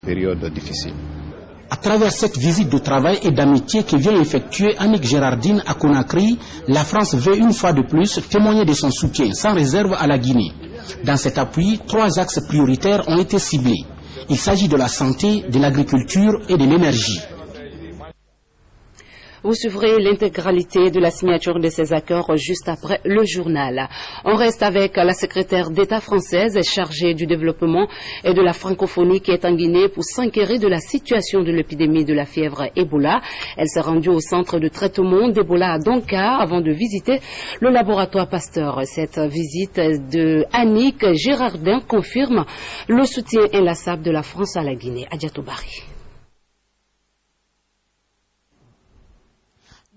Période difficile. À travers cette visite de travail et d'amitié que vient effectuer Annick Gérardine à Conakry, la France veut une fois de plus témoigner de son soutien sans réserve à la Guinée. Dans cet appui, 3 axes prioritaires ont été ciblés. Il s'agit de la santé, de l'agriculture et de l'énergie. Vous suivrez l'intégralité de la signature de ces accords juste après le journal. On reste avec la secrétaire d'État française chargée du développement et de la francophonie qui est en Guinée pour s'enquérir de la situation de l'épidémie de la fièvre Ebola. Elle s'est rendue au centre de traitement d'Ebola à Donka avant de visiter le laboratoire Pasteur. Cette visite de Annick Gérardin confirme le soutien inlassable de la France à la Guinée. Adjatou Bari.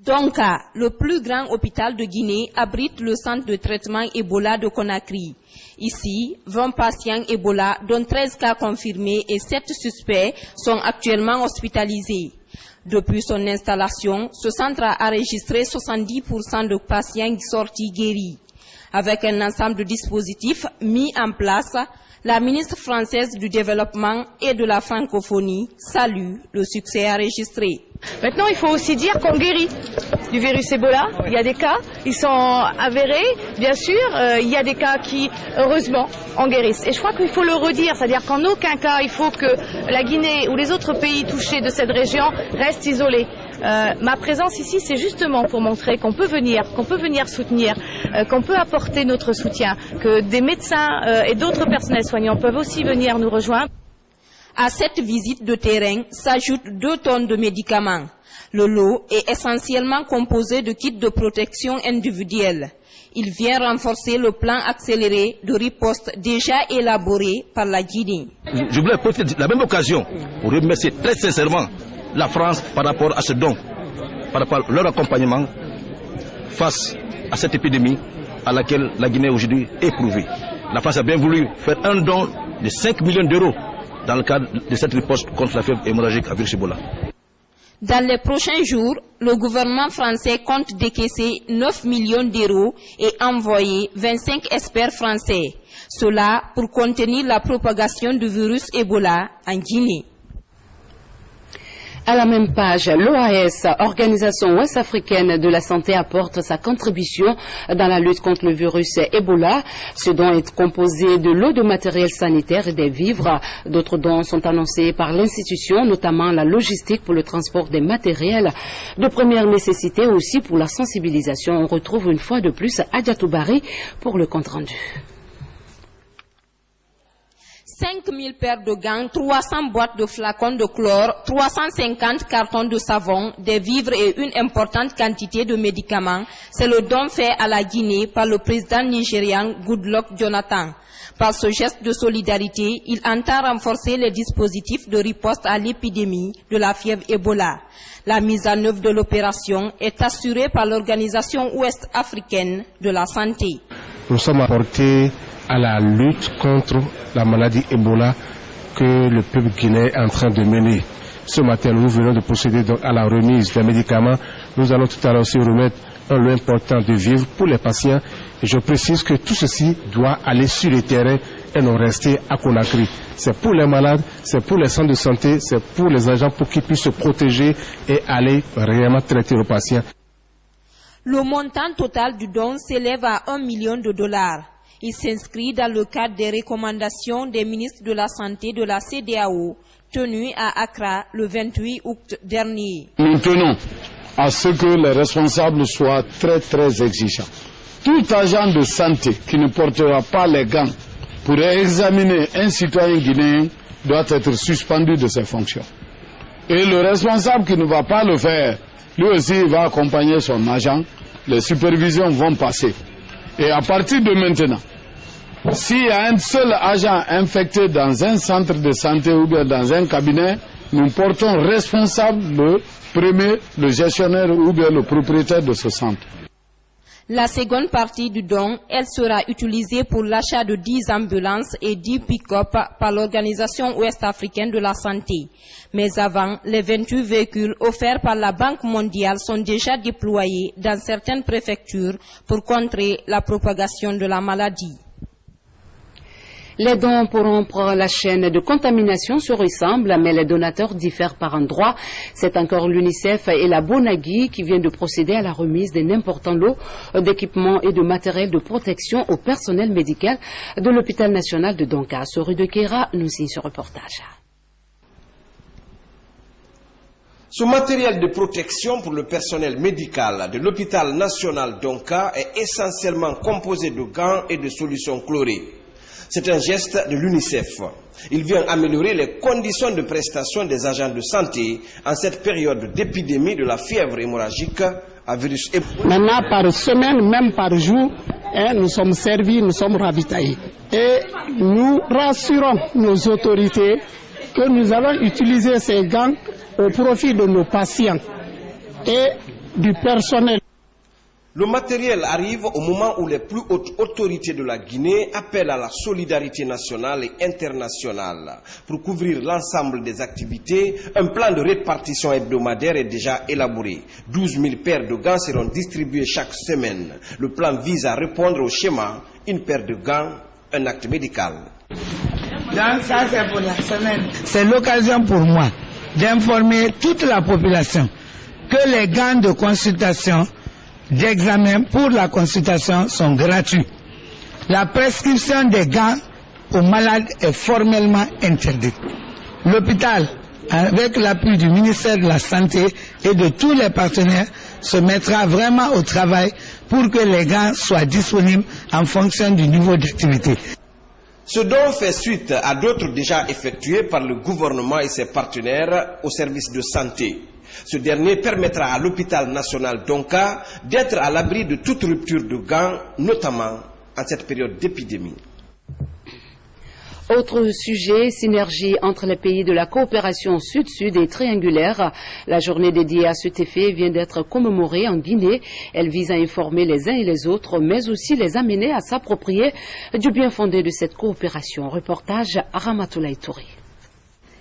Donka, le plus grand hôpital de Guinée, abrite le centre de traitement Ebola de Conakry. Ici, 20 patients Ebola, dont 13 cas confirmés et 7 suspects, sont actuellement hospitalisés. Depuis son installation, ce centre a enregistré 70% de patients sortis guéris. Avec un ensemble de dispositifs mis en place, la ministre française du Développement et de la Francophonie salue le succès enregistré. Maintenant, il faut aussi dire qu'on guérit du virus Ebola. Il y a des cas, ils sont avérés, bien sûr. Il y a des cas qui, heureusement, en guérissent. Et je crois qu'il faut le redire, c'est-à-dire qu'en aucun cas, il faut que la Guinée ou les autres pays touchés de cette région restent isolés. Ma présence ici, c'est justement pour montrer qu'on peut venir soutenir, qu'on peut apporter notre soutien, que des médecins et d'autres personnels soignants peuvent aussi venir nous rejoindre. À cette visite de terrain s'ajoutent 2 tonnes de médicaments. Le lot est essentiellement composé de kits de protection individuelle. Il vient renforcer le plan accéléré de riposte déjà élaboré par la Guinée. Je voulais profiter de la même occasion pour remercier très sincèrement la France par rapport à ce don, par rapport à leur accompagnement face à cette épidémie à laquelle la Guinée aujourd'hui est éprouvée. La France a bien voulu faire un don de 5 millions d'euros dans le cadre de cette riposte contre la fièvre hémorragique à virus Ebola. Dans les prochains jours, le gouvernement français compte décaisser 9 millions d'euros et envoyer 25 experts français. Cela pour contenir la propagation du virus Ebola en Guinée. À la même page, l'OAS, Organisation ouest-africaine de la santé, apporte sa contribution dans la lutte contre le virus Ebola. Ce don est composé de lots de matériel sanitaire et des vivres. D'autres dons sont annoncés par l'institution, notamment la logistique pour le transport des matériels de première nécessité, aussi pour la sensibilisation. On retrouve une fois de plus Adjatou Bari pour le compte-rendu. 5000 paires de gants, 300 boîtes de flacons de chlore, 350 cartons de savon, des vivres et une importante quantité de médicaments. C'est le don fait à la Guinée par le président nigérian Goodluck Jonathan. Par ce geste de solidarité, il entend renforcer les dispositifs de riposte à l'épidémie de la fièvre Ebola. La mise en œuvre de l'opération est assurée par l'Organisation ouest-africaine de la santé. Nous sommes apportés à la lutte contre la maladie Ebola que le peuple guinéen est en train de mener. Ce matin, nous venons de procéder donc à la remise des médicaments. Nous allons tout à l'heure aussi remettre un lot important de vivres pour les patients. Et je précise que tout ceci doit aller sur le terrain et non rester à Conakry. C'est pour les malades, c'est pour les centres de santé, c'est pour les agents pour qu'ils puissent se protéger et aller réellement traiter les patients. Le montant total du don s'élève à $1 million. Il s'inscrit dans le cadre des recommandations des ministres de la Santé de la CEDEAO, tenues à Accra le 28 août dernier. Nous tenons à ce que les responsables soient très exigeants. Tout agent de santé qui ne portera pas les gants pour examiner un citoyen guinéen doit être suspendu de ses fonctions. Et le responsable qui ne va pas le faire, lui aussi va accompagner son agent, les supervisions vont passer. Et à partir de maintenant, s'il y a un seul agent infecté dans un centre de santé ou bien dans un cabinet, nous portons responsable le premier, le gestionnaire ou bien le propriétaire de ce centre. La seconde partie du don, elle sera utilisée pour l'achat de 10 ambulances et 10 pick-up par l'Organisation ouest-africaine de la santé. Mais avant, les 28 véhicules offerts par la Banque mondiale sont déjà déployés dans certaines préfectures pour contrer la propagation de la maladie. Les dons pour rompre la chaîne de contamination se ressemblent, mais les donateurs diffèrent par endroits. C'est encore l'UNICEF et la Bonagui qui viennent de procéder à la remise d'un important lot d'équipements et de matériel de protection au personnel médical de l'hôpital national de Donka. Rue de Kéra nous signe ce reportage. Ce matériel de protection pour le personnel médical de l'hôpital national Donka est essentiellement composé de gants et de solutions chlorées. C'est un geste de l'UNICEF. Il vient améliorer les conditions de prestation des agents de santé en cette période d'épidémie de la fièvre hémorragique à virus Ebola. Maintenant, par semaine, même par jour, nous sommes servis, nous sommes ravitaillés. Et nous rassurons nos autorités que nous allons utiliser ces gants au profit de nos patients et du personnel. Le matériel arrive au moment où les plus hautes autorités de la Guinée appellent à la solidarité nationale et internationale. Pour couvrir l'ensemble des activités, un plan de répartition hebdomadaire est déjà élaboré. 12 000 paires de gants seront distribuées chaque semaine. Le plan vise à répondre au schéma, une paire de gants, un acte médical. Donc ça c'est pour la semaine. C'est l'occasion pour moi d'informer toute la population que les gants de consultation d'examen pour la consultation sont gratuits. La prescription des gants aux malades est formellement interdite. L'hôpital, avec l'appui du ministère de la Santé et de tous les partenaires, se mettra vraiment au travail pour que les gants soient disponibles en fonction du niveau d'activité. Ce don fait suite à d'autres déjà effectués par le gouvernement et ses partenaires au service de santé. Ce dernier permettra à l'hôpital national Donka d'être à l'abri de toute rupture de gants, notamment en cette période d'épidémie. Autre sujet, synergie entre les pays de la coopération sud-sud et triangulaire. La journée dédiée à cet effet vient d'être commémorée en Guinée. Elle vise à informer les uns et les autres, mais aussi les amener à s'approprier du bien fondé de cette coopération. Reportage Ramatoulaye Touré.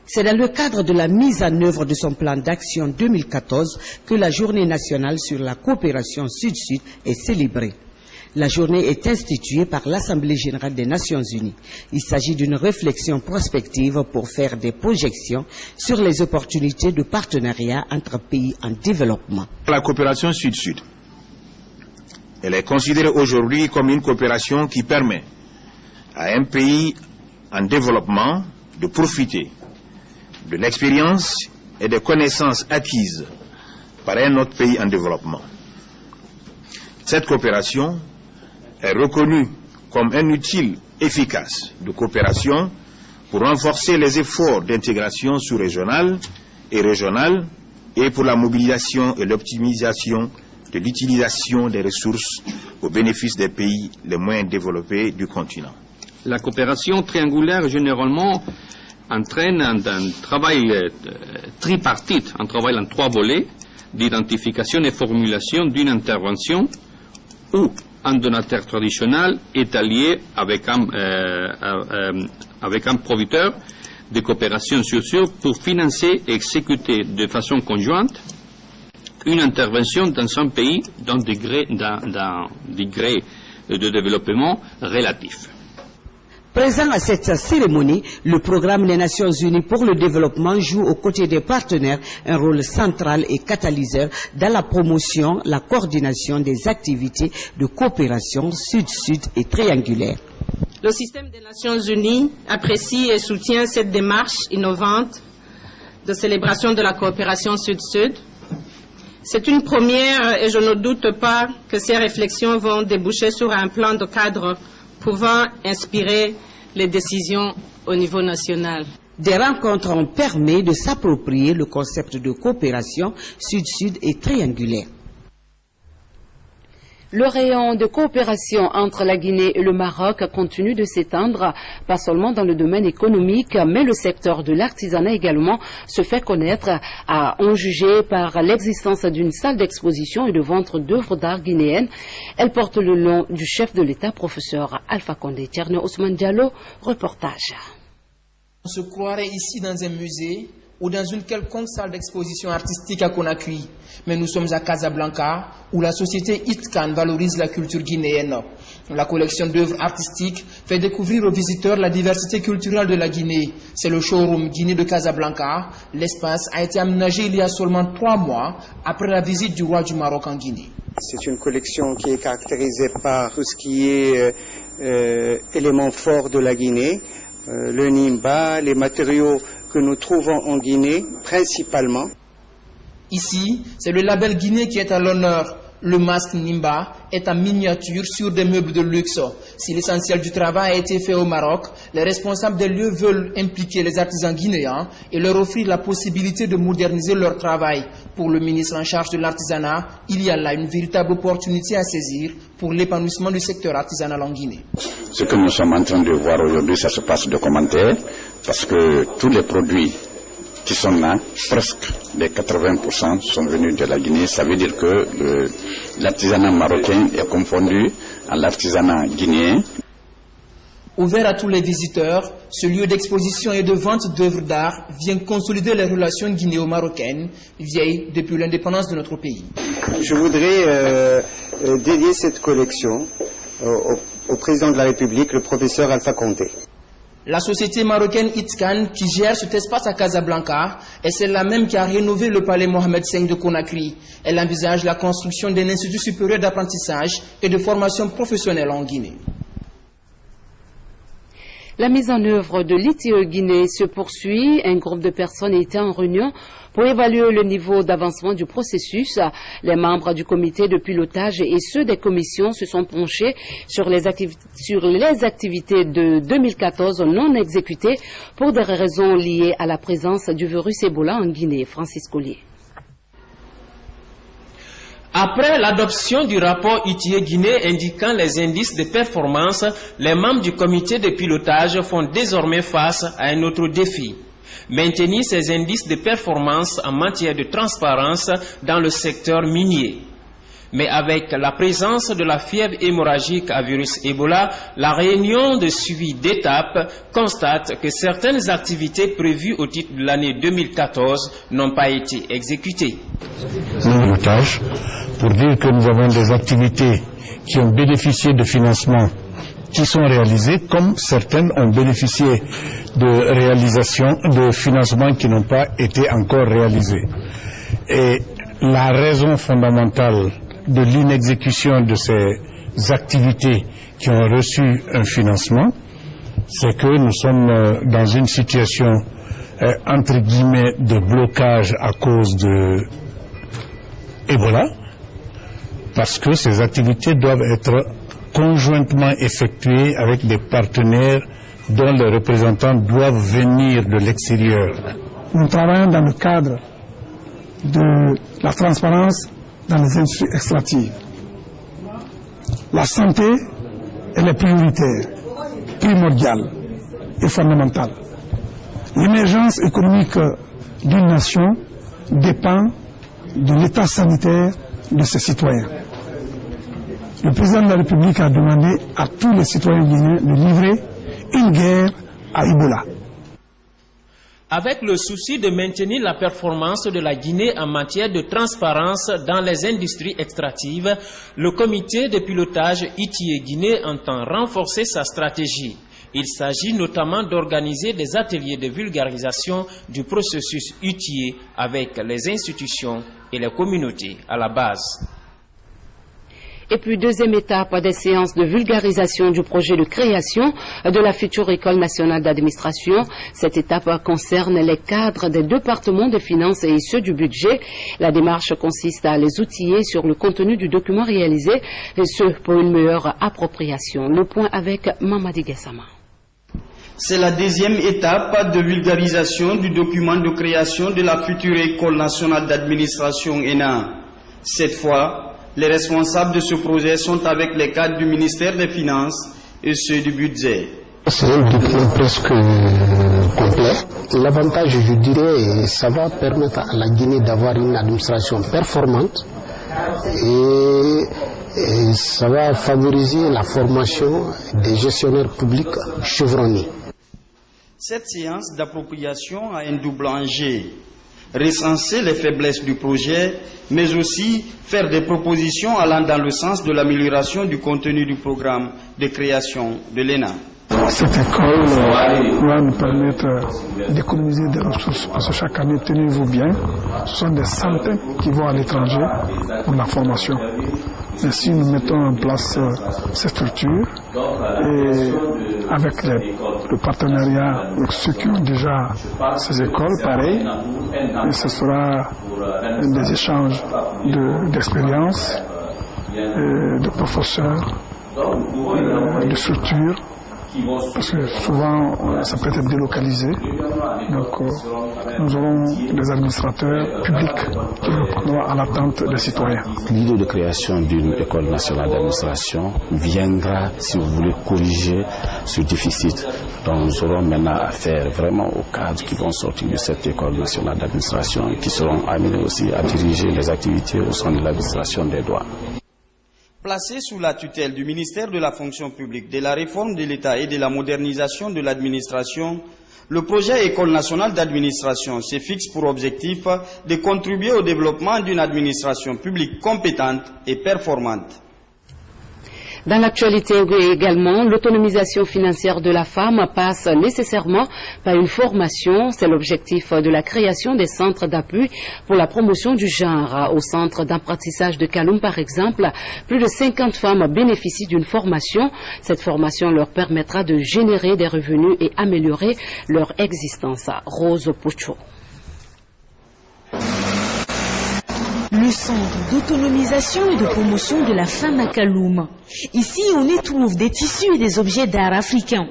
C'est dans le cadre de la mise en œuvre de son plan d'action 2014 que la journée nationale sur la coopération sud-sud est célébrée. La journée est instituée par l'Assemblée générale des Nations unies. Il s'agit d'une réflexion prospective pour faire des projections sur les opportunités de partenariat entre pays en développement. La coopération sud-sud, elle est considérée aujourd'hui comme une coopération qui permet à un pays en développement de profiter de l'expérience et des connaissances acquises par un autre pays en développement. Cette coopération est reconnue comme un outil efficace de coopération pour renforcer les efforts d'intégration sous-régionale et régionale et pour la mobilisation et l'optimisation de l'utilisation des ressources au bénéfice des pays les moins développés du continent. La coopération triangulaire généralement entraîne un travail tripartite, un travail en 3 volets d'identification et formulation d'une intervention où un donateur traditionnel est allié avec un producteur de coopération sociale pour financer et exécuter de façon conjointe une intervention dans un pays d'un degré de développement relatif. Présent à cette cérémonie, le programme des Nations Unies pour le développement joue aux côtés des partenaires un rôle central et catalyseur dans la promotion, la coordination des activités de coopération sud-sud et triangulaire. Le système des Nations Unies apprécie et soutient cette démarche innovante de célébration de la coopération sud-sud. C'est une première et je ne doute pas que ces réflexions vont déboucher sur un plan de cadre pouvant inspirer les décisions au niveau national. Des rencontres ont permis de s'approprier le concept de coopération sud-sud et triangulaire. Le rayon de coopération entre la Guinée et le Maroc continue de s'étendre, pas seulement dans le domaine économique, mais le secteur de l'artisanat également se fait connaître, à en juger par l'existence d'une salle d'exposition et de vente d'œuvres d'art guinéennes. Elle porte le nom du chef de l'État, professeur Alpha Condé. Tierno Ousmane Diallo, reportage. On se croirait ici dans un musée ou dans une quelconque salle d'exposition artistique à Conakry, mais nous sommes à Casablanca, où la société ITCAN valorise la culture guinéenne. La collection d'œuvres artistiques fait découvrir aux visiteurs la diversité culturelle de la Guinée. C'est le showroom Guinée de Casablanca. L'espace a été aménagé il y a seulement 3 mois, après la visite du roi du Maroc en Guinée. C'est une collection qui est caractérisée par tout ce qui est éléments forts de la Guinée, le nimba, les matériaux que nous trouvons en Guinée, principalement. Ici, c'est le label Guinée qui est à l'honneur. Le masque Nimba est en miniature sur des meubles de luxe. Si l'essentiel du travail a été fait au Maroc, les responsables des lieux veulent impliquer les artisans guinéens et leur offrir la possibilité de moderniser leur travail. Pour le ministre en charge de l'artisanat, il y a là une véritable opportunité à saisir pour l'épanouissement du secteur artisanal en Guinée. Ce que nous sommes en train de voir aujourd'hui, ça se passe de commentaires, parce que tous les produits qui sont là, presque les 80% sont venus de la Guinée. Ça veut dire que l'artisanat marocain est confondu à l'artisanat guinéen. Ouvert à tous les visiteurs, ce lieu d'exposition et de vente d'œuvres d'art vient consolider les relations guinéo-marocaines, vieilles depuis l'indépendance de notre pays. Je voudrais dédier cette collection au président de la République, le professeur Alpha Condé. La société marocaine ITCAN, qui gère cet espace à Casablanca, est celle-là même qui a rénové le palais Mohamed V de Conakry. Elle envisage la construction d'un institut supérieur d'apprentissage et de formation professionnelle en Guinée. La mise en œuvre de l'ITIE Guinée se poursuit. Un groupe de personnes était en réunion pour évaluer le niveau d'avancement du processus. Les membres du comité de pilotage et ceux des commissions se sont penchés sur les activités de 2014 non exécutées pour des raisons liées à la présence du virus Ebola en Guinée. Francis Collier. Après l'adoption du rapport ITIE Guinée indiquant les indices de performance, les membres du comité de pilotage font désormais face à un autre défi. Maintenir ces indices de performance en matière de transparence dans le secteur minier. Mais avec la présence de la fièvre hémorragique à virus Ebola, la réunion de suivi d'étape constate que certaines activités prévues au titre de l'année 2014 n'ont pas été exécutées. Pour dire que nous avons des activités qui ont bénéficié de financements qui sont réalisés, comme certaines ont bénéficié de réalisation de financements qui n'ont pas été encore réalisés. Et la raison fondamentale de l'inexécution de ces activités qui ont reçu un financement, c'est que nous sommes dans une situation entre guillemets de blocage à cause de Ebola, parce que ces activités doivent être conjointement effectuées avec des partenaires dont les représentants doivent venir de l'extérieur. Nous travaillons dans le cadre de la transparence dans les industries extractives. La santé, elle est prioritaire, primordiale et fondamentale. L'émergence économique d'une nation dépend de l'état sanitaire de ses citoyens. Le président de la République a demandé à tous les citoyens guinéens de livrer une guerre à Ebola. Avec le souci de maintenir la performance de la Guinée en matière de transparence dans les industries extractives, le comité de pilotage ITIE Guinée entend renforcer sa stratégie. Il s'agit notamment d'organiser des ateliers de vulgarisation du processus ITIE avec les institutions et les communautés à la base. Et puis, deuxième étape des séances de vulgarisation du projet de création de la future École nationale d'administration. Cette étape concerne les cadres des départements des finances et ceux du budget. La démarche consiste à les outiller sur le contenu du document réalisé, et ce pour une meilleure appropriation. Le point avec Mamadi Gassama. C'est la deuxième étape de vulgarisation du document de création de la future École nationale d'administration ENA. Cette fois, les responsables de ce projet sont avec les cadres du ministère des Finances et ceux du budget. C'est un document presque complet. L'avantage, je dirais, ça va permettre à la Guinée d'avoir une administration performante et ça va favoriser la formation des gestionnaires publics chevronnés. Cette séance d'appropriation a un double enjeu. Recenser les faiblesses du projet, mais aussi faire des propositions allant dans le sens de l'amélioration du contenu du programme de création de l'ENA. Cette école va nous permettre d'économiser des ressources parce que chaque année, tenez-vous bien, ce sont des centaines qui vont à l'étranger pour la formation. Mais si nous mettons en place ces structures et avec le partenariat avec ceux qui ont déjà ces écoles, pareil, et ce sera des échanges d'expériences, de professeurs, de structures. Parce que souvent, ça peut être délocalisé. Donc, nous aurons des administrateurs publics qui répondront à l'attente des citoyens. L'idée de création d'une école nationale d'administration viendra, si vous voulez, corriger ce déficit. Donc, nous aurons maintenant affaire vraiment aux cadres qui vont sortir de cette école nationale d'administration et qui seront amenés aussi à diriger les activités au sein de l'administration des douanes. Placé sous la tutelle du ministère de la fonction publique, de la réforme de l'État et de la modernisation de l'administration, le projet École nationale d'administration se fixe pour objectif de contribuer au développement d'une administration publique compétente et performante. Dans l'actualité également, l'autonomisation financière de la femme passe nécessairement par une formation. C'est l'objectif de la création des centres d'appui pour la promotion du genre. Au centre d'apprentissage de Kaloum, par exemple, plus de 50 femmes bénéficient d'une formation. Cette formation leur permettra de générer des revenus et améliorer leur existence. Rose Pocho. Le centre d'autonomisation et de promotion de la femme à Kaloum. Ici, on y trouve des tissus et des objets d'art africains,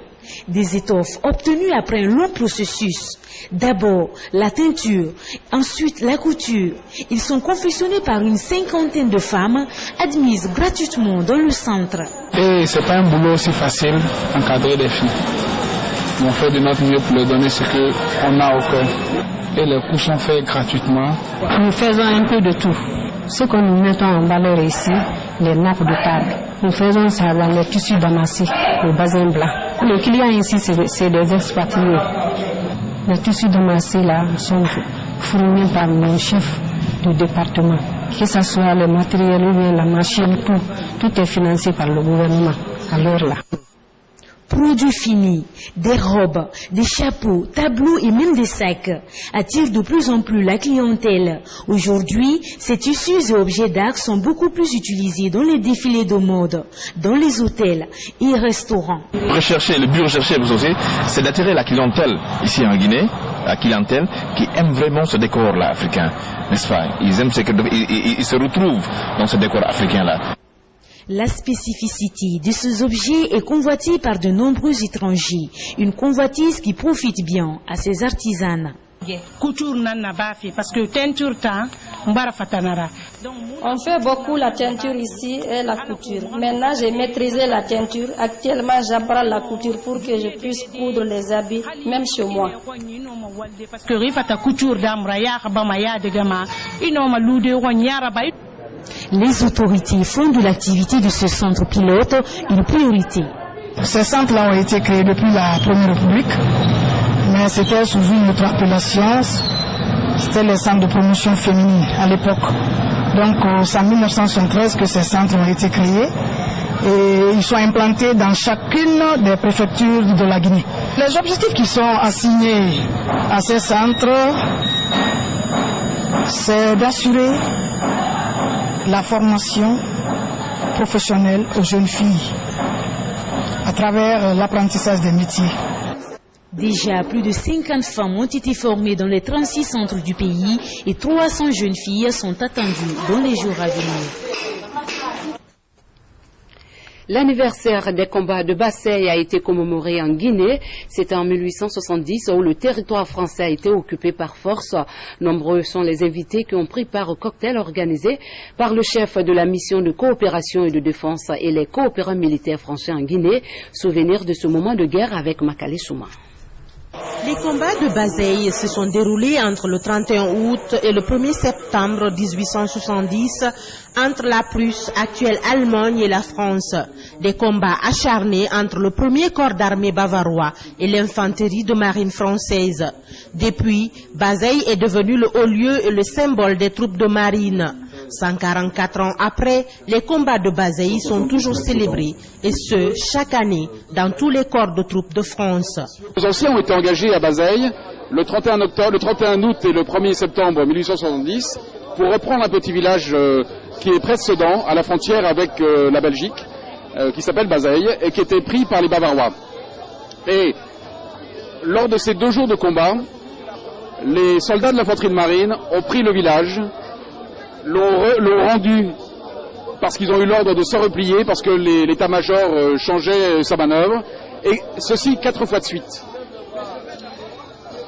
des étoffes obtenues après un long processus. D'abord, la teinture, ensuite la couture. Ils sont confectionnés par une 50aine de femmes admises gratuitement dans le centre. Et c'est pas un boulot aussi facile d'encadrer des filles. On fait de notre mieux pour leur donner ce qu'on a au cœur. Et les cours sont faits gratuitement. Nous faisons un peu de tout. Ce que nous mettons en valeur ici, les nappes de table. Nous faisons ça dans les tissus damassés, le bazin blanc. Les clients ici, c'est des expatriés. Les tissus damassés là sont fournis par nos chefs du département. Que ce soit le matériel ou bien la machine, tout est financé par le gouvernement à l'heure là. Produits finis, des robes, des chapeaux, tableaux et même des sacs attirent de plus en plus la clientèle. Aujourd'hui, ces tissus et objets d'art sont beaucoup plus utilisés dans les défilés de mode, dans les hôtels et restaurants. Le but recherché, vous savez, c'est d'attirer la clientèle ici en Guinée, la clientèle qui aime vraiment ce décor-là africain, n'est-ce pas? Ils se retrouvent dans ce décor africain-là. La spécificité de ces objets est convoitée par de nombreux étrangers, une convoitise qui profite bien à ces artisanes. Parce que teinture on fait beaucoup la teinture ici et la couture. Maintenant, j'ai maîtrisé la teinture. Actuellement, j'apprends la couture pour que je puisse coudre les habits, même chez moi. Les autorités font de l'activité de ce centre pilote une priorité. Ces centres-là ont été créés depuis la Première République, mais c'était sous une autre appellation. C'était les centres de promotion féminine à l'époque. Donc c'est en 1973 que ces centres ont été créés et ils sont implantés dans chacune des préfectures de la Guinée. Les objectifs qui sont assignés à ces centres, c'est d'assurer la formation professionnelle aux jeunes filles à travers l'apprentissage des métiers. Déjà, plus de 50 femmes ont été formées dans les 36 centres du pays et 300 jeunes filles sont attendues dans les jours à venir. L'anniversaire des combats de Bassey a été commémoré en Guinée. C'était en 1870 où le territoire français a été occupé par force. Nombreux sont les invités qui ont pris part au cocktail organisé par le chef de la mission de coopération et de défense et les coopérants militaires français en Guinée. Souvenir de ce moment de guerre avec Makale Souma. Les combats de Bazeilles se sont déroulés entre le 31 août et le 1er septembre 1870 entre la Prusse, actuelle Allemagne, et la France. Des combats acharnés entre le premier corps d'armée bavarois et l'infanterie de marine française. Depuis, Bazeilles est devenu le haut lieu et le symbole des troupes de marine. 144 ans après, les combats de Bazeilles sont toujours célébrés, et ce, chaque année, dans tous les corps de troupes de France. Les anciens ont été engagés à Bazeilles le 31 août et le 1er septembre 1870 pour reprendre un petit village qui est près de Sedan, à la frontière avec la Belgique, qui s'appelle Bazeilles, et qui était pris par les Bavarois. Et lors de ces 2 jours de combat, les soldats de l'infanterie de marine ont pris le village, l'ont rendu parce qu'ils ont eu l'ordre de se replier, parce que l'état-major changeait sa manœuvre, et ceci 4 fois de suite.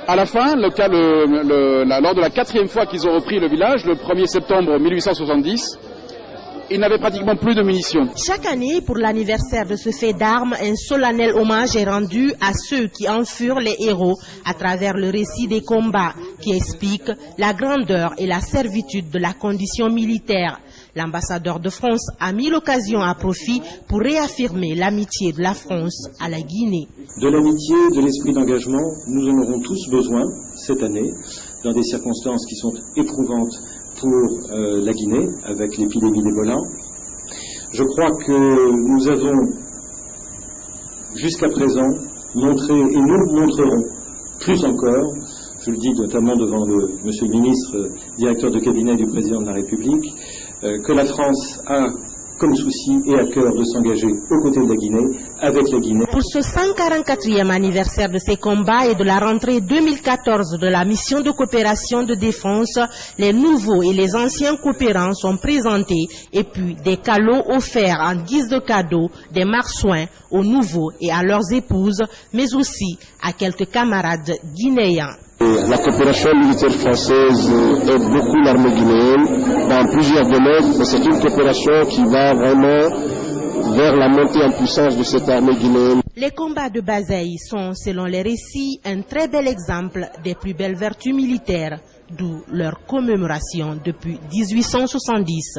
À la fin, lors de la 4e fois qu'ils ont repris le village, le 1er septembre 1870, ils n'avaient pratiquement plus de munitions. Chaque année, pour l'anniversaire de ce fait d'armes, un solennel hommage est rendu à ceux qui en furent les héros à travers le récit des combats qui explique la grandeur et la servitude de la condition militaire. L'ambassadeur de France a mis l'occasion à profit pour réaffirmer l'amitié de la France à la Guinée. De l'amitié, de l'esprit d'engagement, nous en aurons tous besoin cette année, dans des circonstances qui sont éprouvantes pour la Guinée, avec l'épidémie d'Ebola. Je crois que nous avons, jusqu'à présent, montré, et nous montrerons plus encore, je le dis notamment devant monsieur le ministre, directeur de cabinet du président de la République, que la France a comme souci et à cœur de s'engager aux côtés de la Guinée, avec la Guinée. Pour ce 144e anniversaire de ces combats et de la rentrée 2014 de la mission de coopération de défense, les nouveaux et les anciens coopérants sont présentés et puis des calots offerts en guise de cadeaux, des marsouins aux nouveaux et à leurs épouses, mais aussi à quelques camarades guinéens. La coopération militaire française aide beaucoup l'armée guinéenne dans plusieurs domaines, mais c'est une coopération qui va vraiment vers la montée en puissance de cette armée guinéenne. Les combats de Bazeilles sont, selon les récits, un très bel exemple des plus belles vertus militaires, d'où leur commémoration depuis 1870.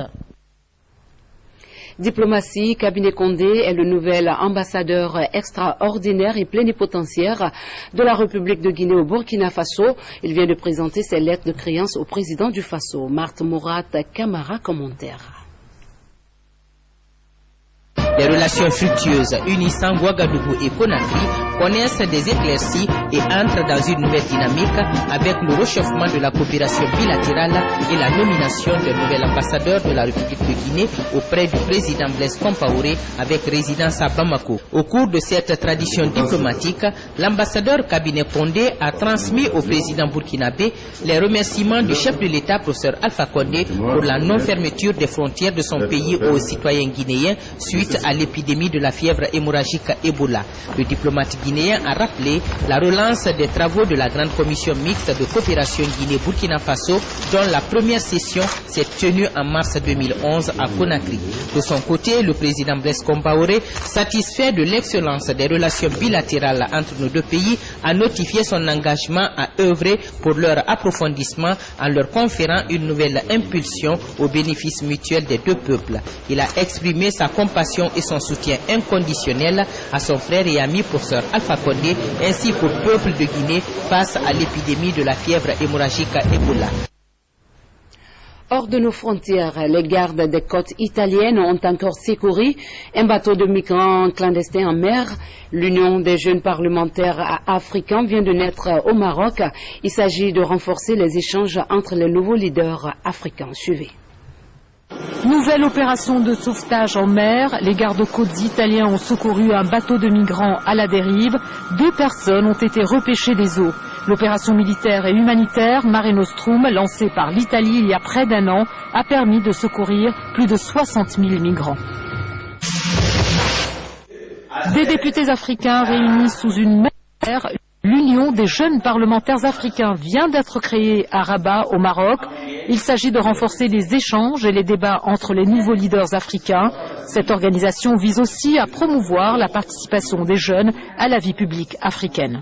Diplomatie, Cabinet Condé est le nouvel ambassadeur extraordinaire et plénipotentiaire de la République de Guinée au Burkina Faso. Il vient de présenter ses lettres de créance au président du Faso. Marthe Mourad Camara, commentaire. Les relations fructueuses unissant Ouagadougou et Conakry connaissent des éclaircies et entrent dans une nouvelle dynamique avec le réchauffement de la coopération bilatérale et la nomination d'un nouvel ambassadeur de la République de Guinée auprès du président Blaise Compaoré avec résidence à Bamako. Au cours de cette tradition diplomatique, l'ambassadeur Cabinet Condé a transmis au président burkinabé les remerciements du chef de l'État, professeur Alpha Condé, pour la non-fermeture des frontières de son pays aux citoyens guinéens suite à l'épidémie de la fièvre hémorragique Ebola. Le diplomate guinéen a rappelé la relance des travaux de la grande commission mixte de coopération Guinée-Burkina Faso, dont la première session s'est tenue en mars 2011 à Conakry. De son côté, le président Blaise Compaoré, satisfait de l'excellence des relations bilatérales entre nos deux pays, a notifié son engagement à œuvrer pour leur approfondissement en leur conférant une nouvelle impulsion au bénéfice mutuel des deux peuples. Il a exprimé sa compassion et son soutien inconditionnel à son frère et ami professeur Alpha Condé ainsi qu'au peuple de Guinée face à l'épidémie de la fièvre hémorragique Ebola. Hors de nos frontières, les gardes des côtes italiennes ont encore secouru un bateau de migrants clandestins en mer. L'Union des jeunes parlementaires africains vient de naître au Maroc. Il s'agit de renforcer les échanges entre les nouveaux leaders africains. Suivez. Nouvelle opération de sauvetage en mer. Les gardes-côtes italiens ont secouru un bateau de migrants à la dérive. 2 personnes ont été repêchées des eaux. L'opération militaire et humanitaire Mare Nostrum, lancée par l'Italie il y a près d'1 an, a permis de secourir plus de 60 000 migrants. Des députés africains réunis sous une même bannière. L'Union des jeunes parlementaires africains vient d'être créée à Rabat, au Maroc. Il s'agit de renforcer les échanges et les débats entre les nouveaux leaders africains. Cette organisation vise aussi à promouvoir la participation des jeunes à la vie publique africaine.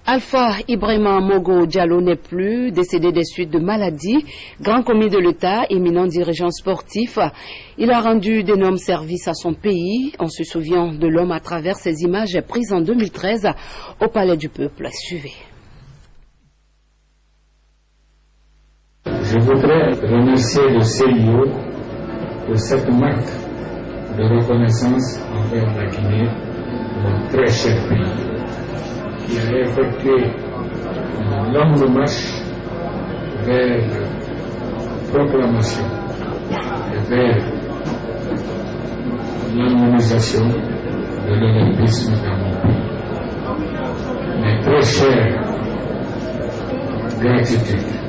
Alpha Ibrahima Mogo Diallo n'est plus, décédé des suites de maladies. Grand commis de l'État, éminent dirigeant sportif, il a rendu d'énormes services à son pays. On se souvient de l'homme à travers ces images prises en 2013 au Palais du Peuple. Suivez. Je voudrais remercier le CIO pour cette marque de reconnaissance envers la Guinée, mon très cher pays, qui a effectué une longue marche vers la proclamation et vers l'harmonisation de l'olympisme dans mon pays. Mes très chères gratitudes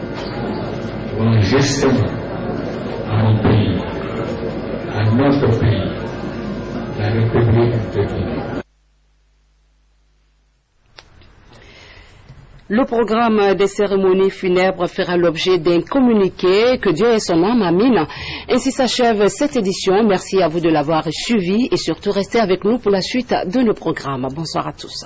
vont justement à mon pays, à notre pays, la République de Guinée. Le programme des cérémonies funèbres fera l'objet d'un communiqué. Que Dieu ait son âme, amine. Ainsi s'achève cette édition. Merci à vous de l'avoir suivi et surtout restez avec nous pour la suite de nos programmes. Bonsoir à tous.